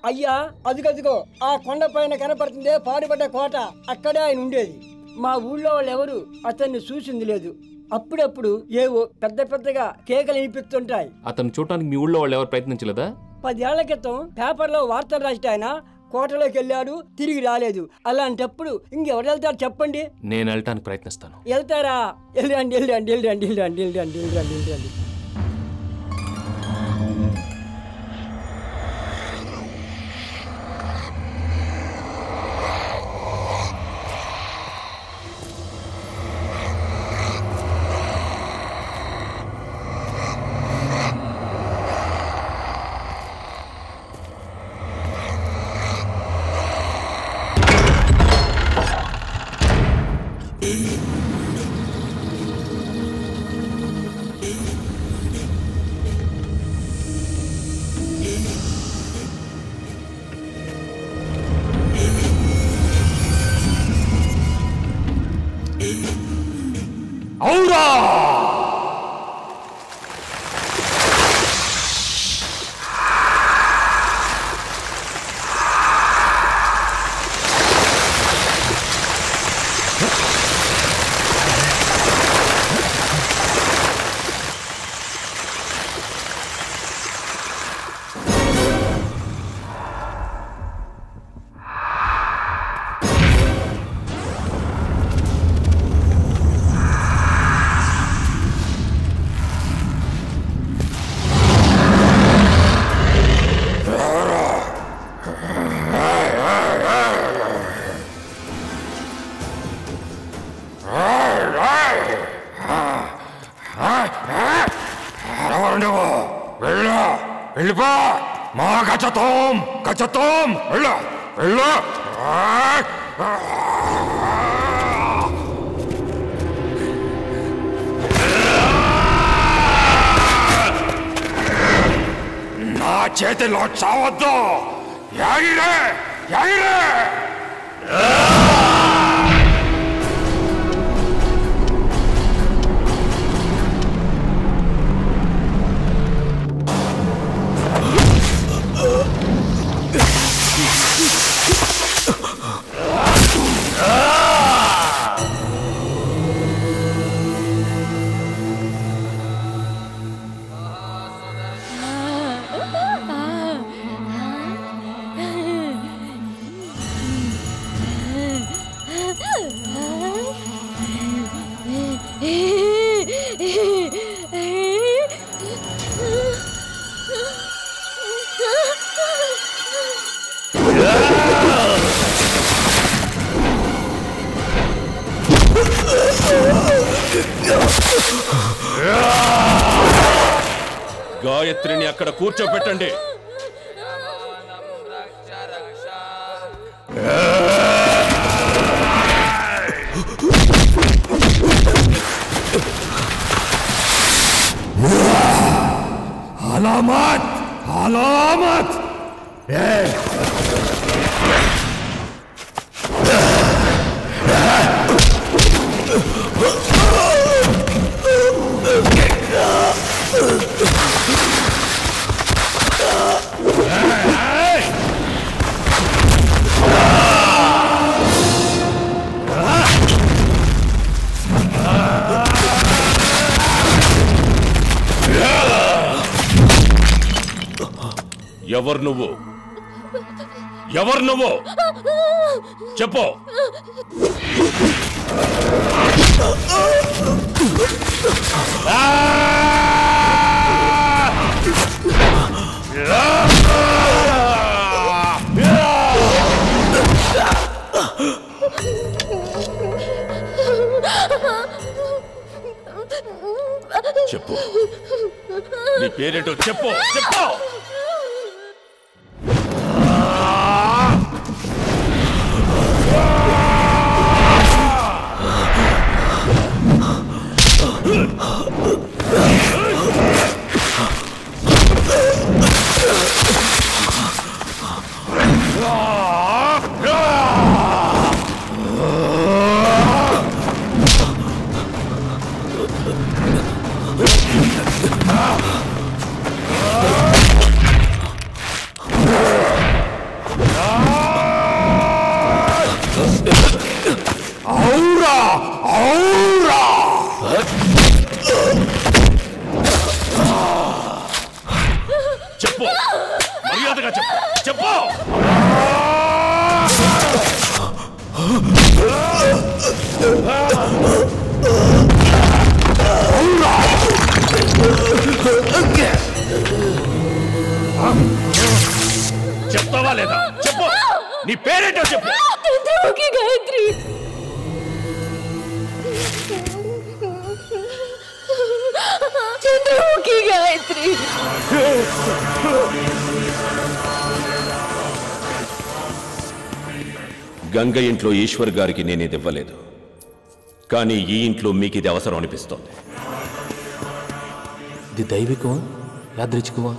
అయ్యా అదిగదిగో ఆ కొండ పైన కనపడుతుందే పాడుపడ్డ కోట, అక్కడే ఆయన ఉండేది. మా ఊళ్ళో వాళ్ళు ఎవరు అతన్ని చూసింది లేదు. అప్పుడప్పుడు ఏవో పెద్ద పెద్దగా కేకలు వినిపిస్తుంటాయి. అతను చూడటానికి మీ ఊళ్ళో వాళ్ళు ఎవరు ప్రయత్నించలేదా? 10 ఏళ్ల క్రితం పేపర్లో వార్తలు రాస్తే ఆయన కోటలోకి వెళ్ళాడు, తిరిగి రాలేదు. అలాంటప్పుడు ఇంకెవరు వెళ్తారు చెప్పండి? నేను వెళ్ళటానికి ప్రయత్నిస్తాను. వెళ్తారా? వెళ్ళండి వెళ్ళండి వెళ్ళండి వెళ్ళండి వెళ్ళండి వెళ్ళండి వెళ్ళండి. ఔరా! వెళ్ళిపో మా గజతం గజతం వెళ్ళు వెళ్ళు. నా చేతిలో చావద్దు. యాగిరే యాగిరే. గాయత్రిని అక్కడ కూర్చోబెట్టండి. అలామత్ అలామత్. ఎవరు నువ్వు? ఎవరు నువ్వు? చెప్పు. చెప్పు, నీ పేరేంటో చెప్పు. చెప్పు. ఔరా ఔరా చెప్పు, మర్యాదగా చెప్పు, చెప్పు. చెప్తావా లేదా? చెప్పు, నీ పేరేంటో చెప్పు. చంద్రముఖి గాయత్రి. చంద్రముఖి గాయత్రి. గంగ ఇంట్లో ఈశ్వర్ గారికి నేనేది ఇవ్వలేదు, కానీ ఈ ఇంట్లో మీకు ఇది అవసరం అనిపిస్తోంది. ఇది దైవికమా యాదృచ్ఛికమా?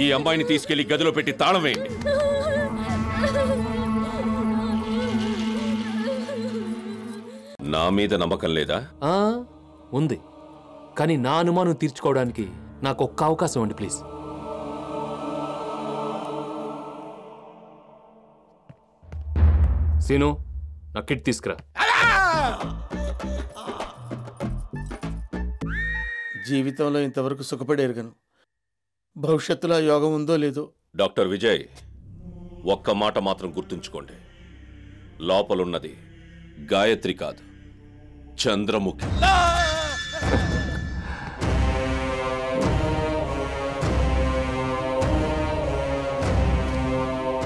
ఈ అమ్మాయిని తీసుకెళ్లి గదిలో పెట్టి తాళం వేయండి. నా మీద నమ్మకం లేదా? ఉంది, కానీ నా అనుమానం తీర్చుకోవడానికి నాకు ఒక్క అవకాశం అండి ప్లీజ్. సీను, నా కిట్ తీసుకురా. జీవితంలో ఇంతవరకు సుఖపడి ఎరగను. భవిష్యత్తులో యోగం ఉందో లేదో. డాక్టర్ విజయ్, ఒక్క మాట మాత్రం గుర్తుంచుకోండి. లోపలున్నది గాయత్రి కాదు, Chandramukhi.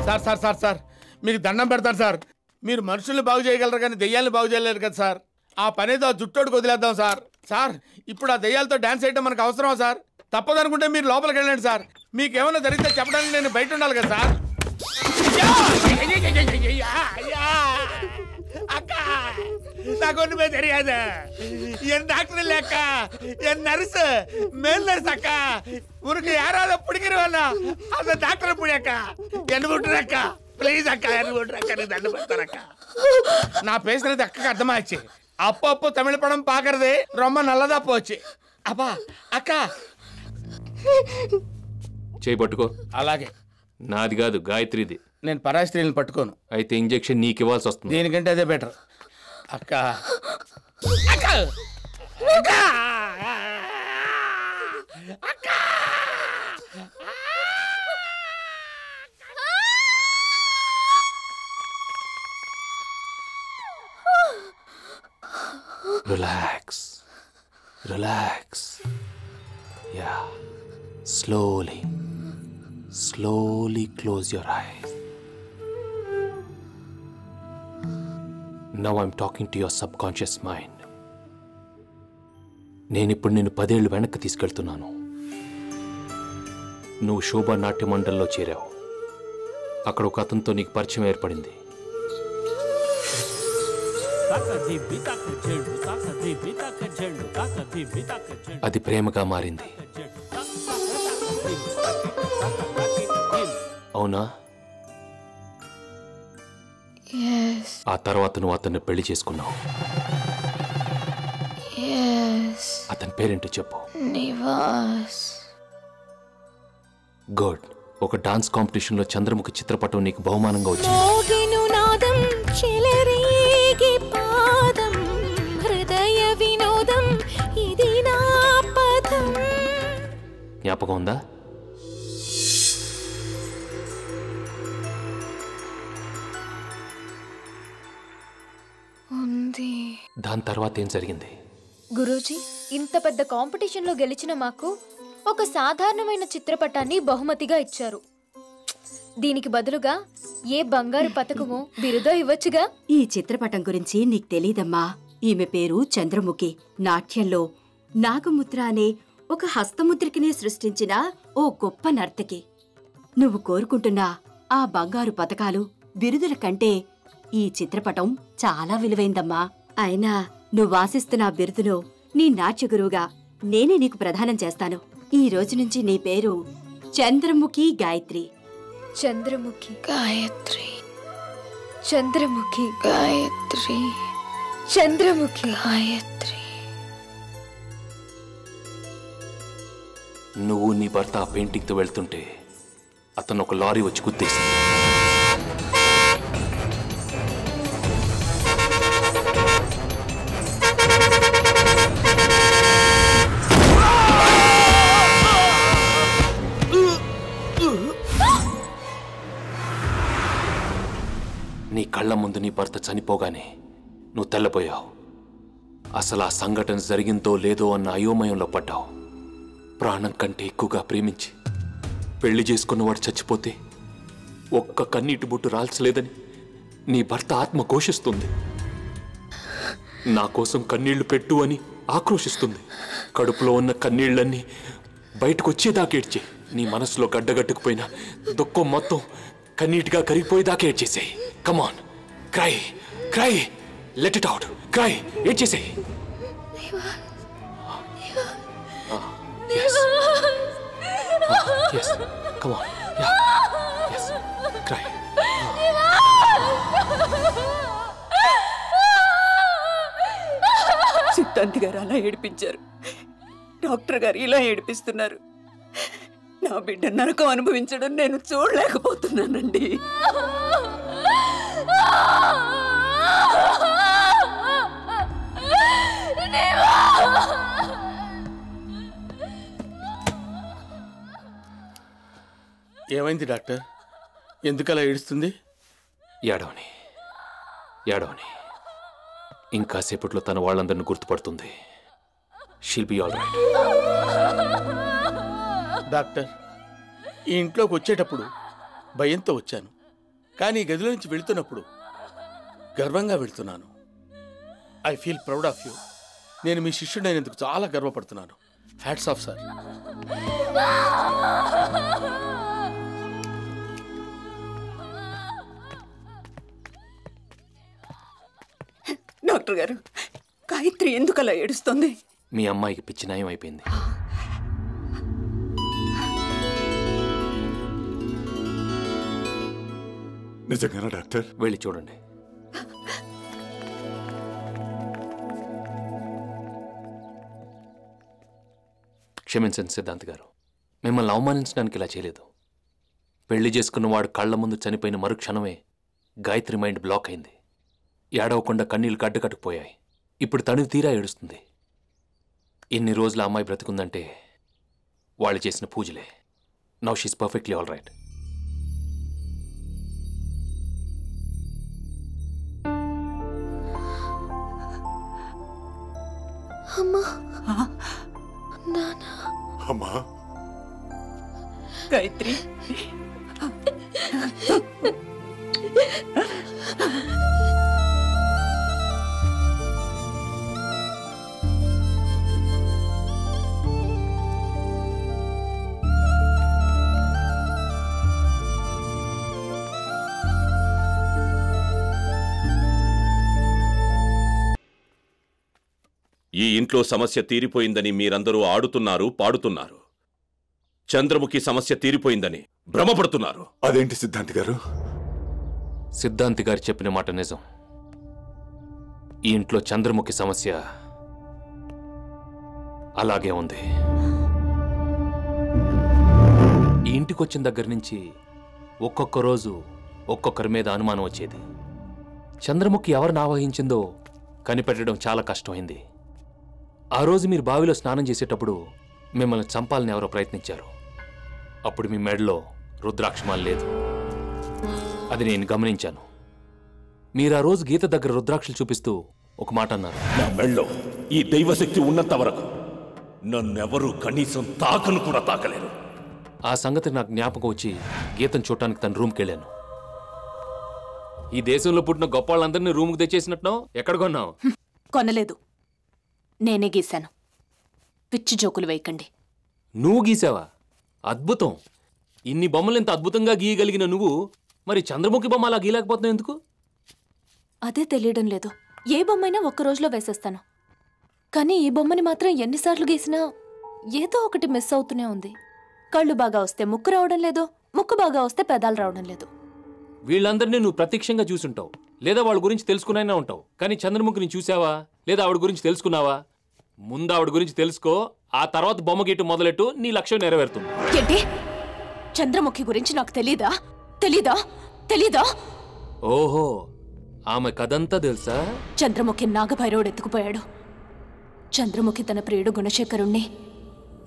Sir sir sir sir మీకు దండం పెడతారు సార్. మీరు మనుషుల్ని బాగు చేయగలరు కానీ దెయ్యాలను బాగు చేయలేరు కదా సార్. ఆ పనేదో జుట్టోడికి వదిలేద్దాం సార్. సార్ ఇప్పుడు ఆ దెయ్యాలతో డాన్స్ చేయడం మనకు అవసరమా సార్? తప్పదనుకుంటే మీరు లోపలికి వెళ్ళండి సార్. మీకేమైనా జరిగితే చెప్పడానికి నేను బయట ఉండాలి కదా సార్. அக்கா நான் ஒண்ணுமே தெரியாது. என் டாக்டர் இல்ல அக்கா, என் நர்ஸ், மேல் நர்ஸ் அக்கா. உனக்கு யாராவது பிடிக்கிறவா அந்த டாக்டரை பிடி அக்கா. என்ன விட்டுறக்கா ப்ளீஸ் அக்கா, என்ன விட்டுறக்கா. நீ தண்டு படுத்துறக்கா. நான் பேசுறது அக்கா அர்த்தமாச்சு. அப்பப்போ தமிழ் படம் பாக்குறது ரொம்ப நல்லதா போச்சு. அப்பா అక్క చేయి పట్టుకో. అలాగే. నాది కాదు, గాయత్రిది. నేను పరాయి స్త్రీలను పట్టుకోను. అయితే ఇంజెక్షన్ నీకు ఇవ్వాల్సి వస్తుంది. దీనికంటే అదే బెటర్. అక్క అక్క అక్క అక్క relax, relax. Yeah, slowly, slowly close your eyes. Now I'm talking to your subconscious mind. నేనిప్పుడు నిన్ను 10 ఏళ్ళు వెనక్కి తీసుకెళ్తున్నాను. నువ్వు శోభా నాట్య మండలిలో చేరావు. అక్కడ ఒక అతనితో నీకు పరిచయం ఏర్పడింది. అది ప్రేమగా మారింది. అవునా? ఆ తర్వాత నువ్వు అతన్ని పెళ్లి చేసుకున్నావు. అతని పేరేంటో చెప్పు. నివాస్. గుడ్. ఒక డాన్స్ కాంపిటీషన్ లో చంద్రముఖి చిత్రపటం నీకు బహుమానంగా వచ్చింది. జ్ఞాపకం ఉందా? దాని తర్వాత ఏం జరిగింది? గురూజీ, ఇంత పెద్ద కాంపిటీషన్ లో గెలిచిన మాకు ఒక సాధారణమైన చిత్రపటాన్ని బహుమతిగా ఇచ్చారు. దీనికి బదులుగా ఏ బంగారు పతకమో బిరుదో ఇవ్వచ్చుగా. ఈ చిత్రపటం గురించి నీకు తెలీదమ్మా. ఈమె పేరు చంద్రముఖి. నాట్యంలో నాగముద్ర అనే ఒక హస్తముద్రికనే సృష్టించిన ఓ గొప్ప నర్తకి. నువ్వు కోరుకుంటున్న ఆ బంగారు పతకాలు, బిరుదుల కంటే ఈ చిత్రపటం చాలా విలువైందమ్మా. అయినా నువ్వాసిస్తున్న బిరుదులో నీ నాట్య గురువుగా నేనే నీకు ప్రదానం చేస్తాను. ఈ రోజు నుంచి నీ పేరు చంద్రముఖి గాయత్రి. చంద్రముఖి గాయత్రి, చంద్రముఖి గాయత్రి, చంద్రముఖి గాయత్రి. నువ్వు నీ భర్త ఆ పెయింటింగ్తో వెళ్తుంటే అతను ఒక లారీ వచ్చి గుద్దేసింది. నీ కళ్ళ ముందు నీ భర్త చనిపోగానే నువ్వు తెల్లపోయావు. అసలు ఆ సంఘటన జరిగిందో లేదో అన్న అయోమయంలో పడ్డావు. ప్రాణం కంటే ఎక్కువగా ప్రేమించి పెళ్లి చేసుకున్నవాడు చచ్చిపోతే ఒక్క కన్నీటి బొట్టు రాల్చలేదని నీ భర్త ఆత్మ ఘోషిస్తుంది. నా కోసం కన్నీళ్లు పెట్టు అని ఆక్రోశిస్తుంది. కడుపులో ఉన్న కన్నీళ్లన్నీ బయటకు వచ్చేదాకేడ్చే. నీ మనసులో గడ్డగట్టుకుపోయిన దుఃఖం మొత్తం కన్నీటిగా కరిగిపోయేదాకా ఏడ్చేసాయి. Come on, cry cry, let it out, cry, ఏడ్చేసాయి. Come on, cry. సిద్ధాంతి గారు అలా ఏడిపించారు, డాక్టర్ గారు ఇలా ఏడిపిస్తున్నారు. నా బిడ్డ నరకం అనుభవించడం నేను చూడలేకపోతున్నానండి. ఏమైంది డాక్టర్? ఎందుకలా ఏడుస్తుంది? ఏడవని ఏడవని, ఇంకాసేపట్లో తన వాళ్ళందరిని గుర్తుపడుతుంది. She'll be all right. Doctor, ఈ ఇంట్లోకి వచ్చేటప్పుడు భయంతో వచ్చాను, కానీ ఈ గదిలో నుంచి వెళుతున్నప్పుడు గర్వంగా వెళుతున్నాను. I feel proud of you. నేను మీ శిష్యుడైనందుకు చాలా గర్వపడుతున్నాను. Hats off sir. డాక్టర్ గారు, గాయత్రి ఎందుకు అలా ఏడుస్తుంది? మీ అమ్మాయికి పిచ్చి నయం అయిపోయింది. నిజంగానా డాక్టర్? వెళ్ళి చూడండి. క్షమించండి సిద్ధాంత్ గారు, మిమ్మల్ని అవమానించడానికి ఇలా చేయలేదు. పెళ్లి చేసుకున్నవాడు కళ్ల ముందు చనిపోయిన మరుక్షణమే గాయత్రి మైండ్ బ్లాక్ అయింది. ఏడవకుండా కన్నీళ్లు గడ్డకట్టుకుపోయాయి. ఇప్పుడు తను తీరా ఏడుస్తుంది. ఎన్ని రోజులు అమ్మాయి బ్రతుకుందంటే వాళ్ళు చేసిన పూజలే. Now she's perfectly all right. అమ్మా, గాయత్రి, ఈ ఇంట్లో సమస్య తీరిపోయిందని మీరందరూ ఆడుతున్నారు, పాడుతున్నారు. చంద్రముఖి సమస్య తీరిపోయిందని భ్రమపడుతున్నారు. అదేంటి సిద్ధాంతి గారు? సిద్ధాంతి గారు చెప్పిన మాట నిజం. ఈ ఇంట్లో చంద్రముఖి సమస్య అలాగే ఉంది. ఈ ఇంటికొచ్చిన దగ్గర నుంచి ఒక్కొక్క రోజు ఒక్కొక్కరి మీద అనుమానం వచ్చేది. చంద్రముఖి ఎవరిని ఆవహించిందో కనిపెట్టడం చాలా కష్టమైంది. ఆ రోజు మీరు బావిలో స్నానం చేసేటప్పుడు మిమ్మల్ని చంపాలని ఎవరో ప్రయత్నించారు. అప్పుడు మీ మెడలో రుద్రాక్షమాలు లేదు. అది నేను గమనించాను. మీరు ఆ రోజు గీత దగ్గర రుద్రాక్షలు చూపిస్తూ ఒక మాట అన్నారు. నా మెడలో ఈ దైవశక్తి ఉన్నంత వరకు నన్నెవరూ కనీసం తాకను కూడా తాకలేరు. ఆ సంగతి నాకు జ్ఞాపకం వచ్చి గీతను చూడటానికి తన రూమ్కి వెళ్ళాను. ఈ దేశంలో పుట్టిన గొప్ప వాళ్ళందరినీ రూమ్కి తెచ్చేసినట్టు ఎక్కడ కొన్నావు? కొనలేదు, నేనే గీశాను. పిచ్చి జోకులు వేయకండి. నువ్వు గీసావా? అద్భుతం. ఇన్ని బొమ్మలు ఎంత అద్భుతంగా గీయగలిగిన నువ్వు మరి చంద్రముఖి బొమ్మ అలా గీయలేకపోతున్నావు ఎందుకు? అదే తెలియడం లేదు. ఏ బొమ్మైనా ఒక్క రోజులో వేసేస్తాను, కానీ ఈ బొమ్మని మాత్రం ఎన్నిసార్లు గీసినా ఏదో ఒకటి మిస్ అవుతూనే ఉంది. కళ్ళు బాగా వస్తే ముక్కు రావడం లేదు, ముక్కు బాగా వస్తే పెదాలు రావడం లేదు. వీళ్ళందరినీ నువ్వు ప్రత్యక్షంగా చూసుంటావు, లేదా వాళ్ళ గురించి తెలుసుకునైనా ఉంటావు. కానీ చంద్రముఖిని చూసావా, లేదా ఆవిడ గురించి తెలుసుకున్నావా? ముందు ఆవిడ గురించి తెలుసుకో, ఆ తర్వాత బొమ్మ గీటు మొదలెట్టు, నీ లక్ష్యం నెరవేరుతుంది. ఏంటి? చంద్రముఖి గురించి నాకు తెలీదా? తెలీదా? తెలీదా? ఓహో, ఆమె కథంతా తెలుసా? చంద్రముఖి నాగభైరవుడు ఎత్తుకుపోయాడు. చంద్రముఖి తన ప్రియుడు గుణశేఖరుణ్ణి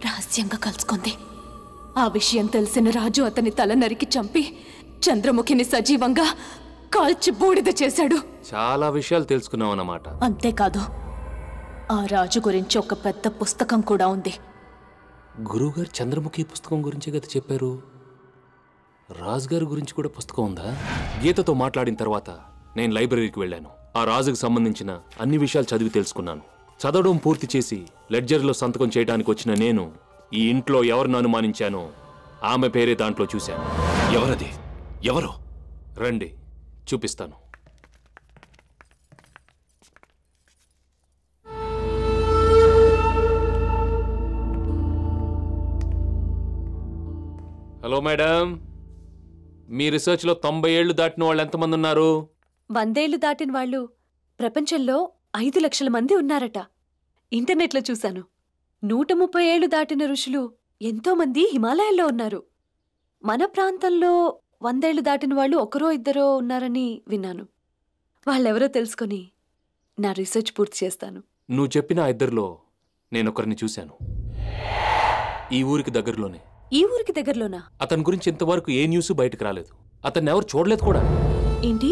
రహస్యంగా కలుసుకుంది. ఆ విషయం తెలిసిన రాజు అతని తల నరికి చంపి చంద్రముఖిని సజీవంగా కాల్చి బూడిద చేశాడు. చాలా విషయాలు తెలుసుకున్నావు అన్నమాట. అంతేకాదు, ఆ రాజు గురించి ఒక పెద్ద పుస్తకం కూడా ఉంది. గురువుగారు చంద్రముఖి పుస్తకం గురించే కదా చెప్పారు. రాజుగారి గురించి కూడా పుస్తకం ఉందా? గీతతో మాట్లాడిన తర్వాత నేను లైబ్రరీకి వెళ్ళాను. ఆ రాజుకు సంబంధించిన అన్ని విషయాలు చదివి తెలుసుకున్నాను. చదవడం పూర్తి చేసి లెడ్జర్లో సంతకం చేయడానికి వచ్చిన నేను ఈ ఇంట్లో ఎవరిని అనుమానించానో ఆమె పేరే దాంట్లో చూశాను. ఎవరది? ఎవరు? రండి, చూపిస్తాను. హలో మేడం, మీ రీసెర్చ్లో 90 ఏళ్లు దాటిన వాళ్ళు ఎంతమంది ఉన్నారు? 100 ఏళ్లు దాటిన వాళ్ళు ప్రపంచంలో 5 లక్షల మంది ఉన్నారట. ఇంటర్నెట్లో చూశాను. 130 ఏళ్లు దాటిన ఋషులు ఎంతో మంది హిమాలయాల్లో ఉన్నారు. మన ప్రాంతంలో 100 ఏళ్లు దాటిన వాళ్ళు ఒకరో ఇద్దరో ఉన్నారని విన్నాను. వాళ్ళెవరో తెలుసుకొని నా రీసెర్చ్ పూర్తి చేస్తాను. నువ్వు చెప్పిన ఆ ఇద్దరిలో నేనొకరిని చూశాను. ఈ ఊరికి దగ్గరలోనే. ఈ ఊరికి దగ్గరలోనా? అతని గురించి ఇంతవరకు ఏ న్యూస్ బయటకు రాలేదు. అతన్ని ఎవరు చూడలేదు కూడా. ఏంటి,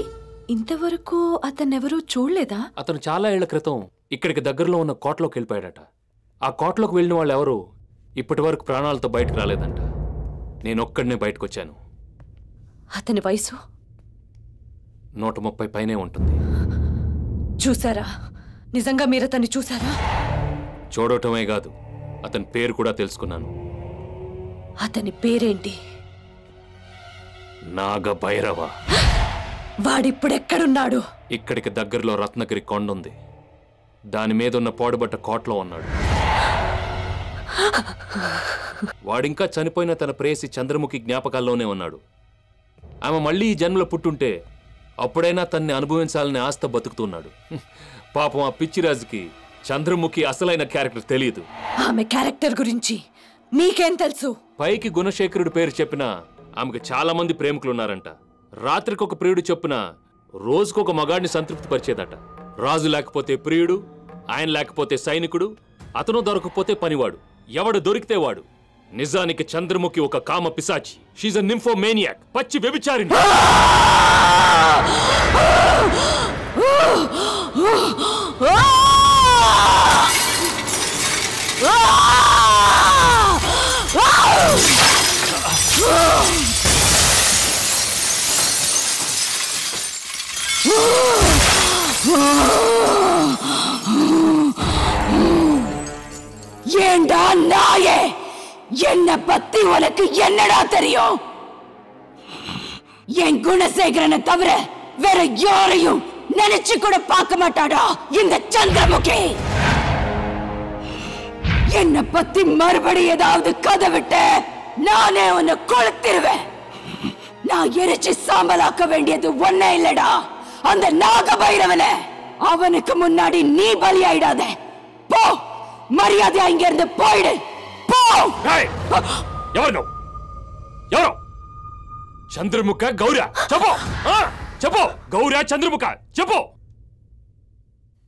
ఇంతవరకు అతన్నెవరూ చూడలేదా? అతను చాలా ఏళ్ల క్రితం ఇక్కడికి దగ్గరలో ఉన్న కోటలోకి వెళ్ళిపోయాడట. ఆ కోటలోకి వెళ్ళిన వాళ్ళు ఎవరు ఇప్పటి వరకు ప్రాణాలతో బయటకు రాలేదంట. నేనొక్కడనే బయటకు వచ్చాను. అతని వయసు 130 పైనే ఉంటుంది. చూసారా? నిజంగా మీరతన్ని చూసారా? చూడటమే కాదు, అతని పేరు కూడా తెలుసుకున్నాను. అతని పేరేంటి? నాగభైరవ. వాడిప్పుడెక్కడున్నాడు? ఇక్కడికి దగ్గరలో రత్నగిరి కొండ ఉంది. దాని మీద ఉన్న పోడబట్ట కోటలో ఉన్నాడు. వాడింకా చనిపోయిన తన ప్రేయసి చంద్రముఖి జ్ఞాపకాల్లోనే ఉన్నాడు. ఆమె మళ్ళీ ఈ జన్మలో పుట్టుంటే అప్పుడైనా తన్ని అనుభవించాలని ఆస్త బతుకుతున్నాడు. పాపం ఆ పిచ్చిరాజుకి చంద్రముఖి అసలైన క్యారెక్టర్ తెలియదు. ఆమె క్యారెక్టర్ గురించి మీకేం తెలుసు? పైకి గుణశేఖరుడు పేరు చెప్పినా ఆమెకు చాలా మంది ప్రేమికులున్నారంట. రాత్రికి ఒక ప్రియుడు చొప్పున రోజుకొక మగాడిని సంతృప్తి పరిచేదట. రాజు లేకపోతే ప్రియుడు, ఆయన లేకపోతే సైనికుడు, అతను దొరకపోతే పనివాడు, ఎవడు దొరికితే వాడు. నిజానికి చంద్రముఖి ఒక కామ పిశాచి. షీజ్ ఎ నింఫోమేనియాక్, పచ్చి వ్యభిచారిణి. ஏண்டா நாயே, என்ன பத்தி உனக்கு என்னடா தெரியும்? என் குணசேகரனை தவிர வேற யாரையும் நினைச்சு கூட பார்க்க மாட்டாடா இந்த சந்திரமுகி. என்ன பத்தி மறுபடி ஏதாவது கதை விட்ட நானே உன்னை கொளுத்திருவேன். நான் எரிச்சு சாம்பலாக்க வேண்டியது ஒன்னே இல்லடா, அந்த நாகபைரவனை. அவனுக்கு முன்னாடி நீ பலியாயிடாத. போ, மரியாதையா இங்க இருந்து போயிடு. போ. ఎవరు? చంద్రముఖ గౌరా? చెప్పు, చెప్పు. గౌరా చంద్రముఖ చెప్పు.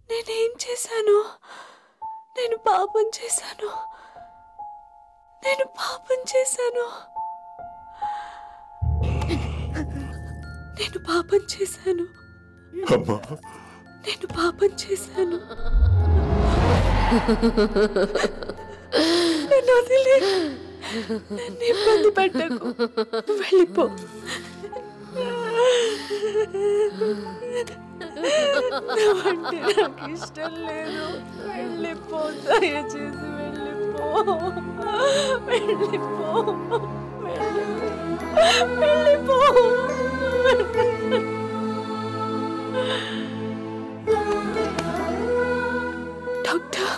నేనేం చేశాను? నేను పాపం చేశాను. నేను పాపం చేశాను. నేను పాపం చేశాను. నేను పాపం చేశాను. నన్ను వదిలే, నన్ను ఇబ్బంది పెట్టకు, వెళ్ళిపో. నువ్వంటే నాకు ఇష్టం లేదు. వెళ్ళిపో, దయచేసి వెళ్ళిపో. వెళ్ళిపో, వెళ్ళిపో. డాక్టర్,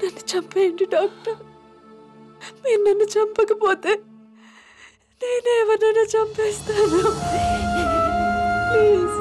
నన్ను చంపేయండి డాక్టర్. మీరు నన్ను చంపకపోతే నేనే ఎవరినైనా చంపేస్తాను. ప్లీజ్